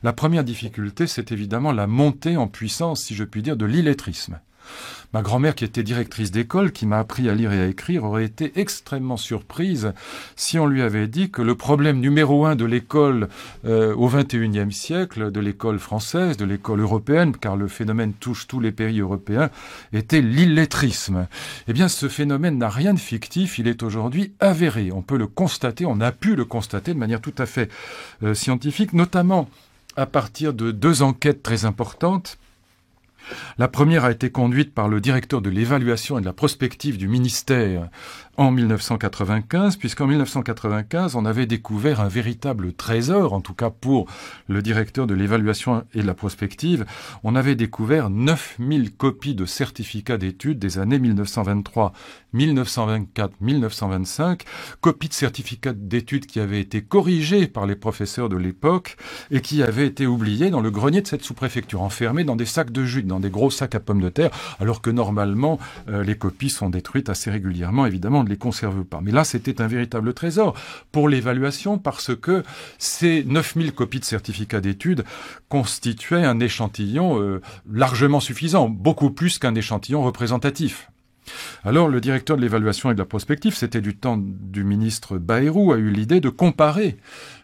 La première difficulté, c'est évidemment la montée en puissance, si je puis dire, de l'illettrisme. Ma grand-mère, qui était directrice d'école, qui m'a appris à lire et à écrire, aurait été extrêmement surprise si on lui avait dit que le problème numéro 1 de l'école au XXIe siècle, de l'école française, de l'école européenne, car le phénomène touche tous les pays européens, était l'illettrisme. Eh bien, ce phénomène n'a rien de fictif, il est aujourd'hui avéré. On peut le constater, on a pu le constater de manière tout à fait scientifique, notamment à partir de 2 enquêtes très importantes. La première a été conduite par le directeur de l'évaluation et de la prospective du ministère en 1995, puisqu'en 1995, on avait découvert un véritable trésor, en tout cas pour le directeur de l'évaluation et de la prospective. On avait découvert 9000 copies de certificats d'études des années 1923, 1924, 1925, copies de certificats d'études qui avaient été corrigés par les professeurs de l'époque et qui avaient été oubliés dans le grenier de cette sous-préfecture, enfermés dans des sacs de jute, dans des gros sacs à pommes de terre, alors que normalement, les copies sont détruites assez régulièrement, évidemment, on ne les conserve pas. Mais là, c'était un véritable trésor pour l'évaluation parce que ces 9000 copies de certificats d'études constituaient un échantillon largement suffisant, beaucoup plus qu'un échantillon représentatif. Alors, le directeur de l'évaluation et de la prospective, c'était du temps du ministre Bayrou, a eu l'idée de comparer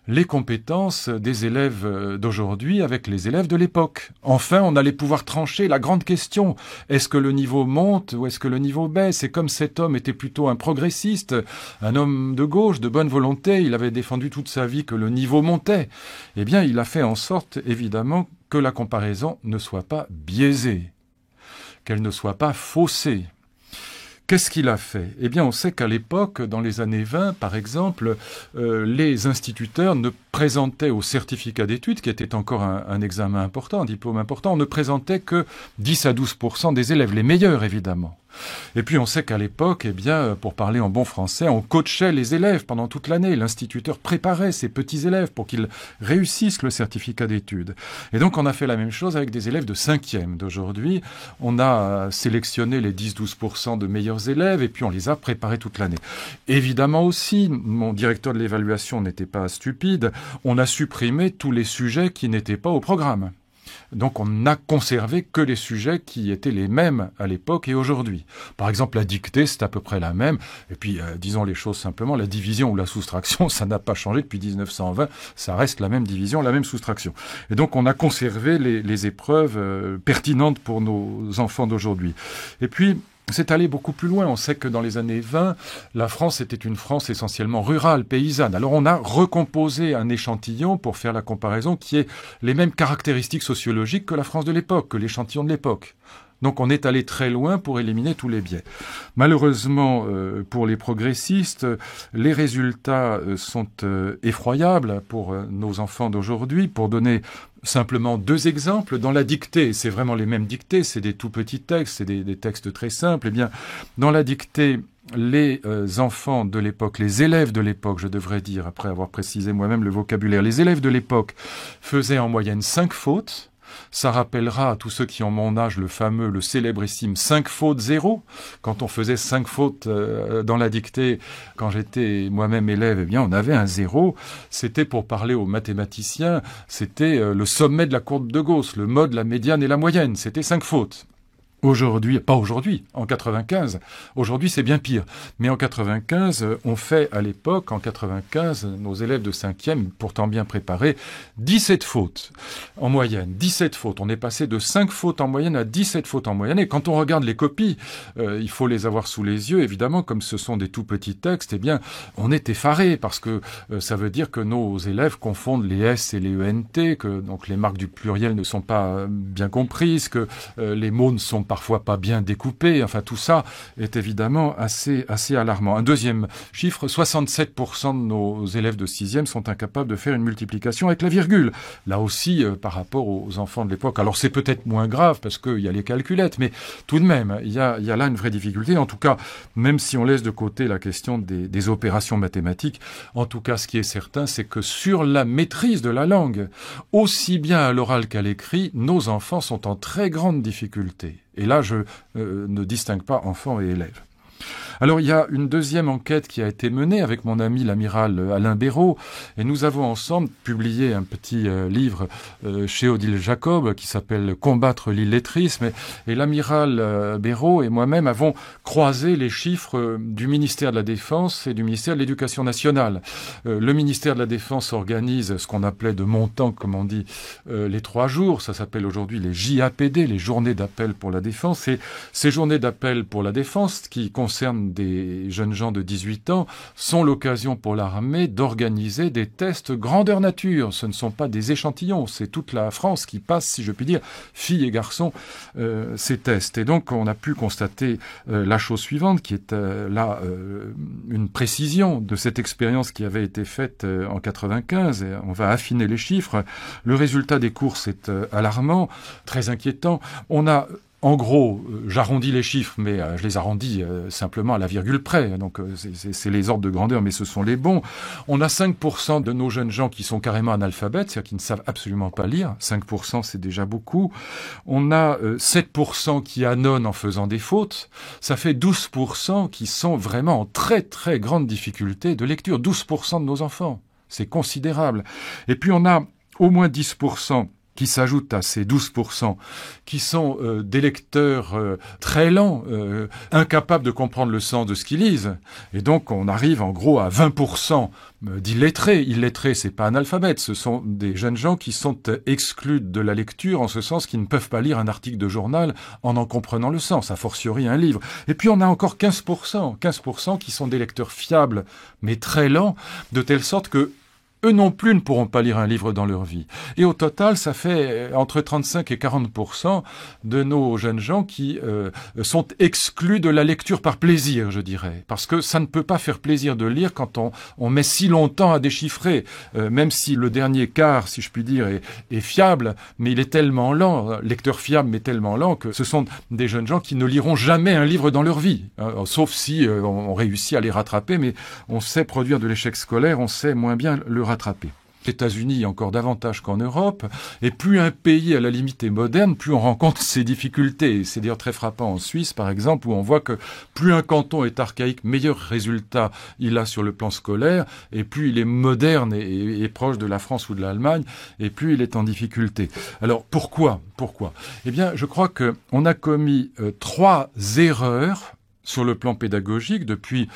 les compétences des élèves d'aujourd'hui avec les élèves de l'époque. Enfin, on allait pouvoir trancher la grande question. Est-ce que le niveau monte ou est-ce que le niveau baisse? Et comme cet homme était plutôt un progressiste, un homme de gauche, de bonne volonté, il avait défendu toute sa vie que le niveau montait, eh bien, il a fait en sorte, évidemment, que la comparaison ne soit pas biaisée, qu'elle ne soit pas faussée. Qu'est-ce qu'il a fait? Eh bien, on sait qu'à l'époque, dans les années 20, par exemple, les instituteurs ne présentaient au certificat d'études, qui était encore un examen important, un diplôme important, on ne présentait que 10 à 12% des élèves, les meilleurs évidemment. Et puis on sait qu'à l'époque, eh bien, pour parler en bon français, on coachait les élèves pendant toute l'année. L'instituteur préparait ses petits élèves pour qu'ils réussissent le certificat d'études. Et donc on a fait la même chose avec des élèves de 5e d'aujourd'hui. On a sélectionné les 10-12% de meilleurs élèves et puis on les a préparés toute l'année. Évidemment aussi, mon directeur de l'évaluation n'était pas stupide, on a supprimé tous les sujets qui n'étaient pas au programme. Donc on n'a conservé que les sujets qui étaient les mêmes à l'époque et aujourd'hui. Par exemple, la dictée, c'est à peu près la même. Et puis, disons les choses simplement, la division ou la soustraction, ça n'a pas changé depuis 1920. Ça reste la même division, la même soustraction. Et donc on a conservé les épreuves pertinentes pour nos enfants d'aujourd'hui. Et puis, c'est allé beaucoup plus loin. On sait que dans les années 20, la France était une France essentiellement rurale, paysanne. Alors on a recomposé un échantillon pour faire la comparaison qui ait les mêmes caractéristiques sociologiques que la France de l'époque, que l'échantillon de l'époque. Donc on est allé très loin pour éliminer tous les biais. Malheureusement, pour les progressistes, les résultats sont effroyables pour nos enfants d'aujourd'hui. Pour donner simplement 2 exemples, dans la dictée, c'est vraiment les mêmes dictées, c'est des tout petits textes, c'est des textes très simples. Eh bien, dans la dictée, les enfants de l'époque, les élèves de l'époque, je devrais dire, après avoir précisé moi-même le vocabulaire, les élèves de l'époque faisaient en moyenne 5 fautes. Ça rappellera à tous ceux qui ont mon âge le célébrissime 5 fautes 0. Quand on faisait 5 fautes dans la dictée, quand j'étais moi-même élève, eh bien, on avait un 0. C'était, pour parler aux mathématiciens, c'était le sommet de la courbe de Gauss, le mode, la médiane et la moyenne. C'était 5 fautes. Aujourd'hui, pas aujourd'hui, en 95. Aujourd'hui, c'est bien pire. Mais en 95, on fait à l'époque, en 95, nos élèves de 5e, pourtant bien préparés, 17 fautes en moyenne. 17 fautes. On est passé de 5 fautes en moyenne à 17 fautes en moyenne. Et quand on regarde les copies, il faut les avoir sous les yeux, évidemment, comme ce sont des tout petits textes, eh bien, on est effaré parce que ça veut dire que nos élèves confondent les S et les ENT, que donc les marques du pluriel ne sont pas bien comprises, que les mots ne sont parfois pas bien découpés. Enfin, tout ça est évidemment assez alarmant. Un deuxième chiffre, 67% de nos élèves de 6e sont incapables de faire une multiplication avec la virgule. Là aussi, par rapport aux enfants de l'époque. Alors, c'est peut-être moins grave parce qu'il y a les calculettes, mais tout de même, il y a là une vraie difficulté. En tout cas, même si on laisse de côté la question des opérations mathématiques, en tout cas, ce qui est certain, c'est que sur la maîtrise de la langue, aussi bien à l'oral qu'à l'écrit, nos enfants sont en très grande difficulté. Et là, je ne distingue pas enfants et élèves. Alors il y a une deuxième enquête qui a été menée avec mon ami l'amiral Alain Béraud, et nous avons ensemble publié un petit livre chez Odile Jacob qui s'appelle Combattre l'illettrisme, et l'amiral Béraud et moi-même avons croisé les chiffres du ministère de la Défense et du ministère de l'Éducation nationale. Le ministère de la Défense organise ce qu'on appelait de mon temps, comme on dit, les 3 jours. Ça s'appelle aujourd'hui les JAPD, les journées d'appel pour la défense. Et ces journées d'appel pour la défense, qui concernent des jeunes gens de 18 ans, sont l'occasion pour l'armée d'organiser des tests grandeur nature. Ce ne sont pas des échantillons, c'est toute la France qui passe, si je puis dire, filles et garçons, ces tests. Et donc on a pu constater la chose suivante, qui est une précision de cette expérience qui avait été faite en 95, et on va affiner les chiffres. Le résultat des courses est alarmant, très inquiétant. On a en gros, j'arrondis les chiffres, mais je les arrondis simplement à la virgule près. Donc c'est les ordres de grandeur, mais ce sont les bons. On a 5% de nos jeunes gens qui sont carrément analphabètes, c'est-à-dire qui ne savent absolument pas lire. 5%, c'est déjà beaucoup. On a 7% qui annonnent en faisant des fautes. Ça fait 12% qui sont vraiment en très très grande difficulté de lecture. 12% de nos enfants. C'est considérable. Et puis on a au moins 10% qui s'ajoutent à ces 12%, qui sont des lecteurs très lents, incapables de comprendre le sens de ce qu'ils lisent. Et donc on arrive en gros à 20% d'illettrés. Illettrés, c'est pas analphabètes, ce sont des jeunes gens qui sont exclus de la lecture, en ce sens qu'ils ne peuvent pas lire un article de journal en comprenant le sens, a fortiori un livre. Et puis on a encore 15% qui sont des lecteurs fiables, mais très lents, de telle sorte que eux non plus ne pourront pas lire un livre dans leur vie. Et au total, ça fait entre 35 et 40% de nos jeunes gens qui sont exclus de la lecture par plaisir, je dirais. Parce que ça ne peut pas faire plaisir de lire quand on met si longtemps à déchiffrer. Même si le dernier quart, si je puis dire, est fiable, mais il est tellement lent, lecteur fiable mais tellement lent, que ce sont des jeunes gens qui ne liront jamais un livre dans leur vie. Sauf si on réussit à les rattraper, mais on sait produire de l'échec scolaire, on sait moins bien le rattraper. Aux États-Unis, encore davantage qu'en Europe, et plus un pays à la limite est moderne, plus on rencontre ces difficultés. C'est d'ailleurs très frappant en Suisse, par exemple, où on voit que plus un canton est archaïque, meilleur résultat il a sur le plan scolaire, et plus il est moderne et proche de la France ou de l'Allemagne, et plus il est en difficulté. Alors pourquoi ? Eh bien, je crois qu'on a commis 3 erreurs sur le plan pédagogique, depuis,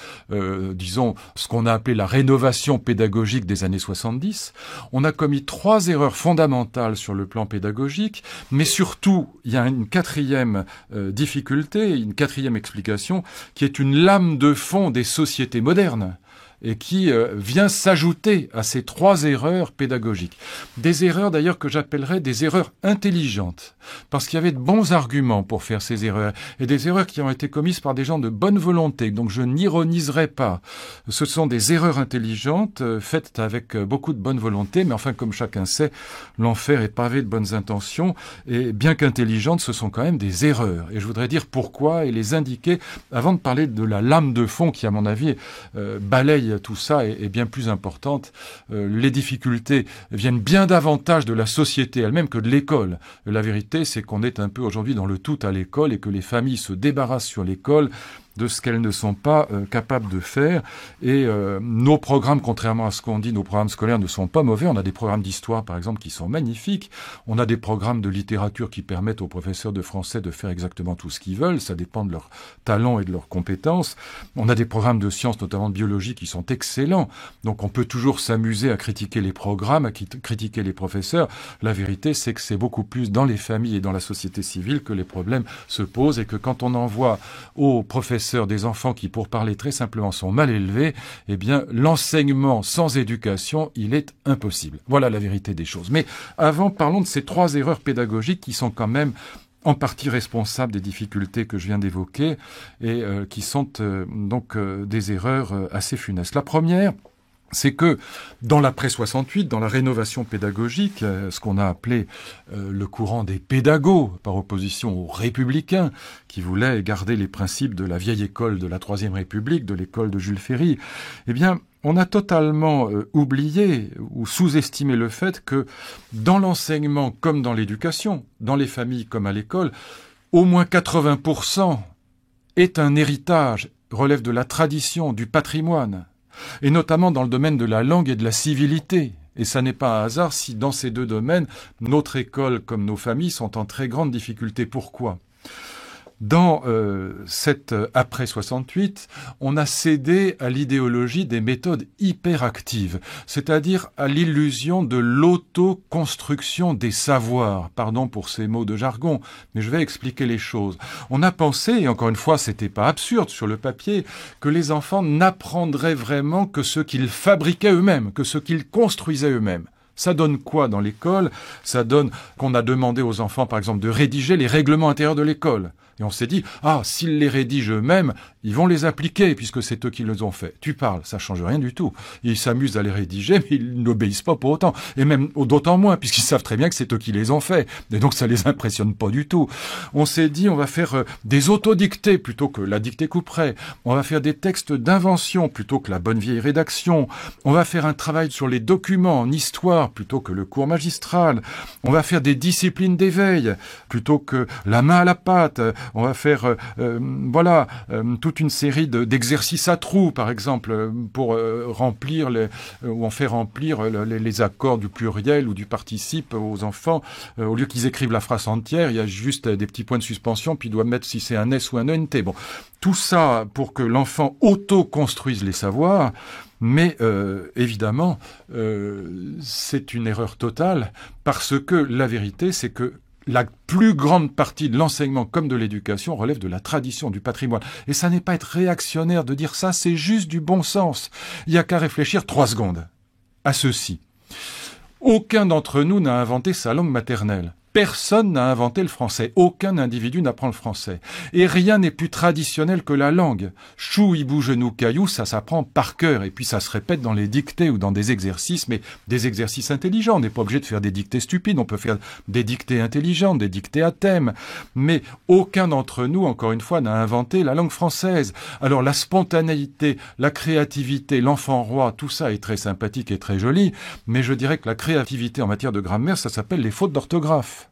disons, ce qu'on a appelé la rénovation pédagogique des années 70, on a commis 3 erreurs fondamentales sur le plan pédagogique, mais surtout, il y a une 4e difficulté, une 4e explication, qui est une lame de fond des sociétés modernes, et qui vient s'ajouter à ces 3 erreurs pédagogiques. Des erreurs d'ailleurs que j'appellerais des erreurs intelligentes, parce qu'il y avait de bons arguments pour faire ces erreurs, et des erreurs qui ont été commises par des gens de bonne volonté, donc je n'ironiserai pas. Ce sont des erreurs intelligentes, faites avec beaucoup de bonne volonté, mais enfin comme chacun sait, l'enfer est pavé de bonnes intentions, et bien qu'intelligentes, ce sont quand même des erreurs. Et je voudrais dire pourquoi et les indiquer, avant de parler de la lame de fond qui, à mon avis, balaye tout ça est bien plus importante. Les difficultés viennent bien davantage de la société elle-même que de l'école. La vérité, c'est qu'on est un peu aujourd'hui dans le tout à l'école et que les familles se débarrassent sur l'école de ce qu'elles ne sont pas capables de faire. Et nos programmes, contrairement à ce qu'on dit, nos programmes scolaires ne sont pas mauvais. On a des programmes d'histoire, par exemple, qui sont magnifiques. On a des programmes de littérature qui permettent aux professeurs de français de faire exactement tout ce qu'ils veulent. Ça dépend de leur talent et de leurs compétences. On a des programmes de sciences, notamment de biologie, qui sont excellents. Donc on peut toujours s'amuser à critiquer les programmes, à critiquer les professeurs. La vérité, c'est que c'est beaucoup plus dans les familles et dans la société civile que les problèmes se posent, et que quand on envoie aux professeurs des enfants qui, pour parler très simplement, sont mal élevés, eh bien, l'enseignement sans éducation, il est impossible. Voilà la vérité des choses. Mais avant, parlons de ces 3 erreurs pédagogiques qui sont quand même en partie responsables des difficultés que je viens d'évoquer et qui sont donc des erreurs assez funestes. La première, c'est que dans l'après 68, dans la rénovation pédagogique, ce qu'on a appelé le courant des pédagogues, par opposition aux républicains, qui voulaient garder les principes de la vieille école de la Troisième République, de l'école de Jules Ferry, eh bien, on a totalement oublié ou sous-estimé le fait que dans l'enseignement comme dans l'éducation, dans les familles comme à l'école, au moins 80% est un héritage relève de la tradition, du patrimoine, et notamment dans le domaine de la langue et de la civilité. Et ça n'est pas un hasard si dans ces deux domaines, notre école comme nos familles sont en très grande difficulté. Pourquoi ? Dans cette après 68, on a cédé à l'idéologie des méthodes hyperactives, c'est-à-dire à l'illusion de l'autoconstruction des savoirs. Pardon pour ces mots de jargon, mais je vais expliquer les choses. On a pensé, et encore une fois, c'était pas absurde sur le papier, que les enfants n'apprendraient vraiment que ce qu'ils fabriquaient eux-mêmes, que ce qu'ils construisaient eux-mêmes. Ça donne quoi dans l'école ? Ça donne qu'on a demandé aux enfants, par exemple, de rédiger les règlements intérieurs de l'école. Et on s'est dit, s'ils les rédigent eux-mêmes, ils vont les appliquer, puisque c'est eux qui les ont fait. Tu parles, ça change rien du tout. Ils s'amusent à les rédiger, mais ils n'obéissent pas pour autant. Et même d'autant moins, puisqu'ils savent très bien que c'est eux qui les ont fait. Et donc ça les impressionne pas du tout. On s'est dit, on va faire des autodictées plutôt que la dictée couperet. On va faire des textes d'invention plutôt que la bonne vieille rédaction. On va faire un travail sur les documents en histoire plutôt que le cours magistral. On va faire des disciplines d'éveil plutôt que la main à la pâte. On va faire toute une série d'exercices à trous, par exemple, pour remplir ou en faire remplir les accords du pluriel ou du participe aux enfants. Au lieu qu'ils écrivent la phrase entière, il y a juste des petits points de suspension, puis ils doivent mettre si c'est un S ou un ENT. Bon, tout ça pour que l'enfant auto-construise les savoirs. Mais évidemment, c'est une erreur totale, parce que la vérité, c'est que la plus grande partie de l'enseignement comme de l'éducation relève de la tradition, du patrimoine. Et ça n'est pas être réactionnaire de dire ça, c'est juste du bon sens. Il n'y a qu'à réfléchir 3 secondes à ceci. Aucun d'entre nous n'a inventé sa langue maternelle. Personne n'a inventé le français. Aucun individu n'apprend le français. Et rien n'est plus traditionnel que la langue. Chou, hibou, genou, caillou, ça s'apprend par cœur. Et puis ça se répète dans les dictées ou dans des exercices, mais des exercices intelligents. On n'est pas obligé de faire des dictées stupides. On peut faire des dictées intelligentes, des dictées à thème. Mais aucun d'entre nous, encore une fois, n'a inventé la langue française. Alors la spontanéité, la créativité, l'enfant roi, tout ça est très sympathique et très joli. Mais je dirais que la créativité en matière de grammaire, ça s'appelle les fautes d'orthographe.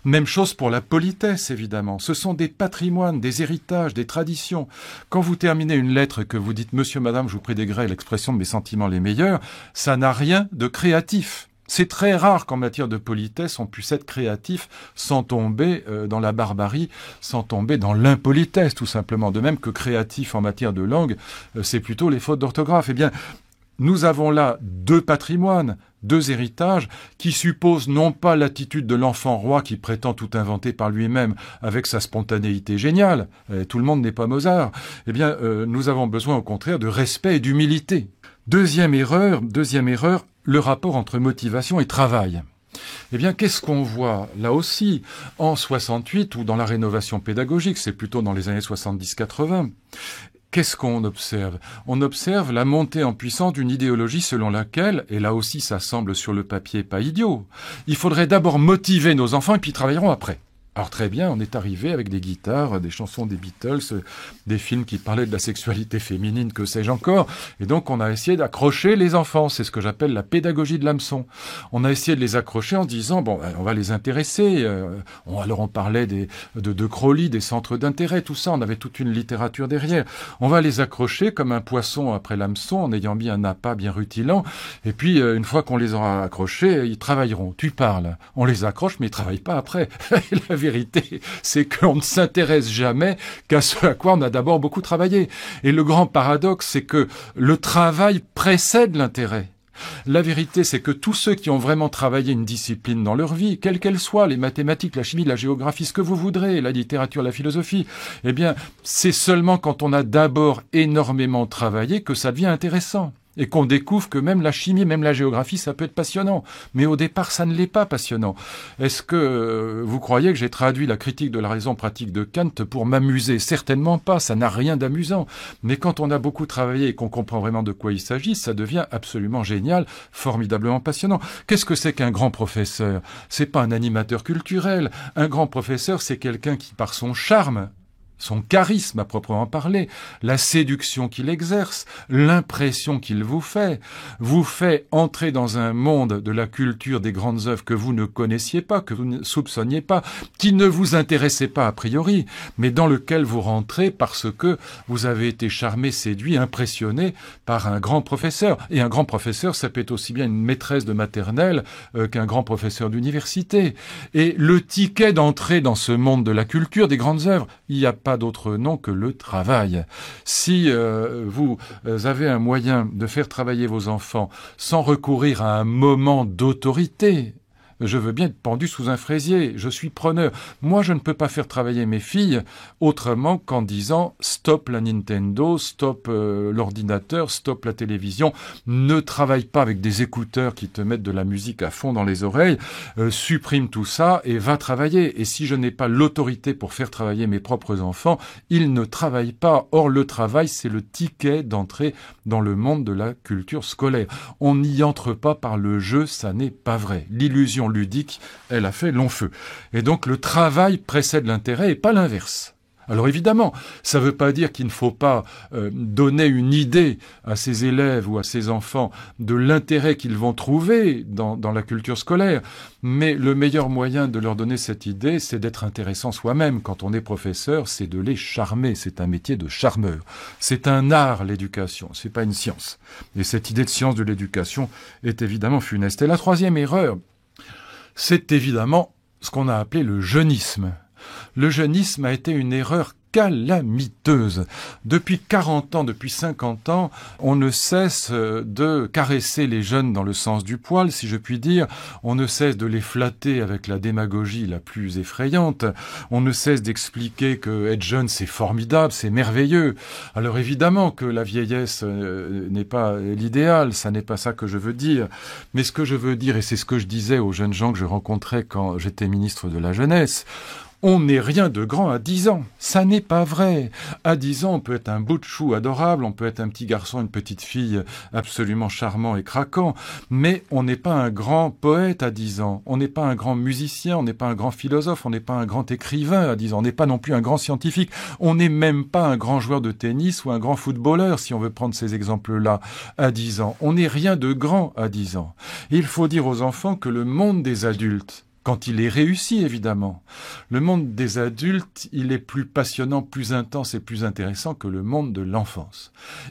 Même chose pour la politesse, évidemment. Ce sont des patrimoines, des héritages, des traditions. Quand vous terminez une lettre que vous dites « Monsieur, Madame, je vous prie des grès, l'expression de mes sentiments les meilleurs », ça n'a rien de créatif. C'est très rare qu'en matière de politesse, on puisse être créatif sans tomber dans la barbarie, sans tomber dans l'impolitesse, tout simplement. De même que créatif en matière de langue, c'est plutôt les fautes d'orthographe. Eh bien, nous avons là 2 patrimoines, 2 héritages qui supposent non pas l'attitude de l'enfant roi qui prétend tout inventer par lui-même avec sa spontanéité géniale, tout le monde n'est pas Mozart, eh bien nous avons besoin au contraire de respect et d'humilité. Deuxième erreur, le rapport entre motivation et travail. Eh bien, qu'est-ce qu'on voit là aussi en 68 ou dans la rénovation pédagogique, c'est plutôt dans les années 70-80. Qu'est-ce qu'on observe ? On observe la montée en puissance d'une idéologie selon laquelle, et là aussi ça semble sur le papier pas idiot, il faudrait d'abord motiver nos enfants et puis ils travailleront après. Alors très bien, on est arrivé avec des guitares, des chansons des Beatles, des films qui parlaient de la sexualité féminine, que sais-je encore. Et donc on a essayé d'accrocher les enfants, c'est ce que j'appelle la pédagogie de l'hameçon. On a essayé de les accrocher en se disant, on va les intéresser. Alors on parlait de Crowley, des centres d'intérêt, tout ça, on avait toute une littérature derrière. On va les accrocher comme un poisson après l'hameçon, en ayant mis un appât bien rutilant. Et puis une fois qu'on les aura accrochés, ils travailleront. Tu parles. On les accroche, mais ils travaillent pas après. La vérité, c'est qu'on ne s'intéresse jamais qu'à ce à quoi on a d'abord beaucoup travaillé. Et le grand paradoxe, c'est que le travail précède l'intérêt. La vérité, c'est que tous ceux qui ont vraiment travaillé une discipline dans leur vie, quelle qu'elle soit, les mathématiques, la chimie, la géographie, ce que vous voudrez, la littérature, la philosophie, eh bien, c'est seulement quand on a d'abord énormément travaillé que ça devient intéressant. Et qu'on découvre que même la chimie, même la géographie, ça peut être passionnant. Mais au départ, ça ne l'est pas passionnant. Est-ce que vous croyez que j'ai traduit la critique de la raison pratique de Kant pour m'amuser ? Certainement pas, ça n'a rien d'amusant. Mais quand on a beaucoup travaillé et qu'on comprend vraiment de quoi il s'agit, ça devient absolument génial, formidablement passionnant. Qu'est-ce que c'est qu'un grand professeur ? C'est pas un animateur culturel. Un grand professeur, c'est quelqu'un qui, par son charme, son charisme à proprement parler, la séduction qu'il exerce, l'impression qu'il vous fait entrer dans un monde de la culture des grandes œuvres que vous ne connaissiez pas, que vous ne soupçonniez pas, qui ne vous intéressait pas a priori, mais dans lequel vous rentrez parce que vous avez été charmé, séduit, impressionné par un grand professeur. Et un grand professeur, ça peut être aussi bien une maîtresse de maternelle qu'un grand professeur d'université. Et le ticket d'entrée dans ce monde de la culture des grandes œuvres, il n'y a pas d'autre nom que le travail. Si vous avez un moyen de faire travailler vos enfants sans recourir à un moment d'autorité, je veux bien être pendu sous un fraisier, je suis preneur. Moi, je ne peux pas faire travailler mes filles autrement qu'en disant « stop la Nintendo, stop l'ordinateur, stop la télévision, ne travaille pas avec des écouteurs qui te mettent de la musique à fond dans les oreilles, supprime tout ça et va travailler. Et si je n'ai pas l'autorité pour faire travailler mes propres enfants, ils ne travaillent pas. Or, le travail, c'est le ticket d'entrée dans le monde de la culture scolaire. On n'y entre pas par le jeu, ça n'est pas vrai. L'illusion ludique, elle a fait long feu. Et donc le travail précède l'intérêt et pas l'inverse. Alors évidemment, ça ne veut pas dire qu'il ne faut pas donner une idée à ces élèves ou à ces enfants de l'intérêt qu'ils vont trouver dans la culture scolaire, mais le meilleur moyen de leur donner cette idée, c'est d'être intéressant soi-même. Quand on est professeur, c'est de les charmer, c'est un métier de charmeur. C'est un art, l'éducation, c'est pas une science. Et cette idée de science de l'éducation est évidemment funeste. Et la troisième erreur, c'est évidemment ce qu'on a appelé le jeunisme. Le jeunisme a été une erreur calamiteuse. Depuis 40 ans, depuis 50 ans, on ne cesse de caresser les jeunes dans le sens du poil, si je puis dire. On ne cesse de les flatter avec la démagogie la plus effrayante. On ne cesse d'expliquer que être jeune, c'est formidable, c'est merveilleux. Alors évidemment que la vieillesse n'est pas l'idéal, ça n'est pas ça que je veux dire. Mais ce que je veux dire, et c'est ce que je disais aux jeunes gens que je rencontrais quand j'étais ministre de la Jeunesse, on n'est rien de grand à 10 ans. Ça n'est pas vrai. À 10 ans, on peut être un bout de chou adorable, on peut être un petit garçon, une petite fille absolument charmant et craquant, mais on n'est pas un grand poète à 10 ans. On n'est pas un grand musicien, on n'est pas un grand philosophe, on n'est pas un grand écrivain à 10 ans. On n'est pas non plus un grand scientifique. On n'est même pas un grand joueur de tennis ou un grand footballeur, si on veut prendre ces exemples-là, à 10 ans. On n'est rien de grand à 10 ans. Et il faut dire aux enfants que le monde des adultes, quand il est réussi, évidemment. Le monde des adultes, il est plus passionnant, plus intense et plus intéressant que le monde de l'enfance.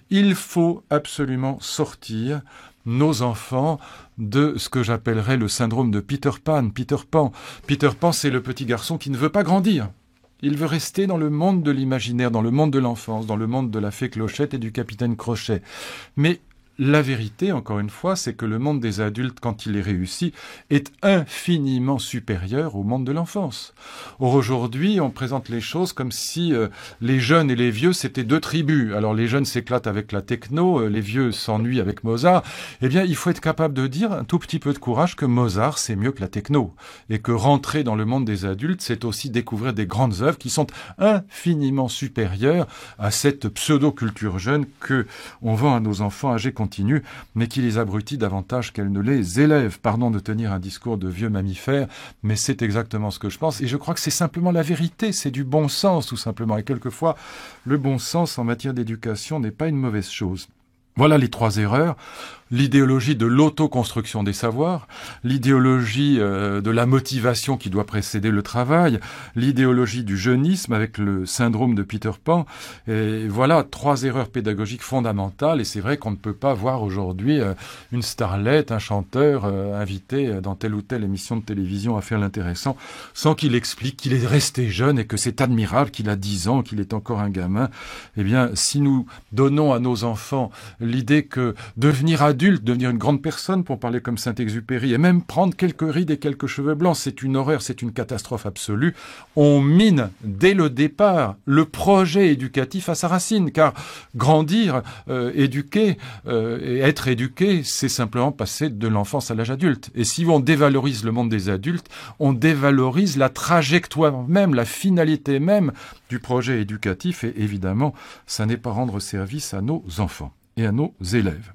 Il faut absolument sortir nos enfants de ce que j'appellerais le syndrome de Peter Pan. Peter Pan, c'est le petit garçon qui ne veut pas grandir. Il veut rester dans le monde de l'imaginaire, dans le monde de l'enfance, dans le monde de la fée Clochette et du capitaine Crochet. Mais la vérité, encore une fois, c'est que le monde des adultes, quand il est réussi, est infiniment supérieur au monde de l'enfance. Or, aujourd'hui, on présente les choses comme si les jeunes et les vieux, c'était deux tribus. Alors, les jeunes s'éclatent avec la techno, les vieux s'ennuient avec Mozart. Eh bien, il faut être capable de dire, un tout petit peu de courage, que Mozart, c'est mieux que la techno. Et que rentrer dans le monde des adultes, c'est aussi découvrir des grandes œuvres qui sont infiniment supérieures à cette pseudo-culture jeune que on vend à nos enfants âgés continue, mais qui les abrutit davantage qu'elle ne les élève. Pardon de tenir un discours de vieux mammifère, mais c'est exactement ce que je pense. Et je crois que c'est simplement la vérité, c'est du bon sens, tout simplement. Et quelquefois, le bon sens en matière d'éducation n'est pas une mauvaise chose. Voilà les trois erreurs. L'idéologie de l'autoconstruction des savoirs, l'idéologie de la motivation qui doit précéder le travail, l'idéologie du jeunisme avec le syndrome de Peter Pan. Et voilà trois erreurs pédagogiques fondamentales. Et c'est vrai qu'on ne peut pas voir aujourd'hui une starlette, un chanteur invité dans telle ou telle émission de télévision à faire l'intéressant sans qu'il explique qu'il est resté jeune et que c'est admirable, qu'il a 10 ans, qu'il est encore un gamin. Eh bien, si nous donnons à nos enfants l'idée que devenir adulte, devenir une grande personne, pour parler comme Saint-Exupéry, et même prendre quelques rides et quelques cheveux blancs, c'est une horreur, c'est une catastrophe absolue. On mine, dès le départ, le projet éducatif à sa racine, car grandir, éduquer, et être éduqué, c'est simplement passer de l'enfance à l'âge adulte. Et si on dévalorise le monde des adultes, on dévalorise la trajectoire même, la finalité même du projet éducatif, et évidemment, ça n'est pas rendre service à nos enfants et à nos élèves.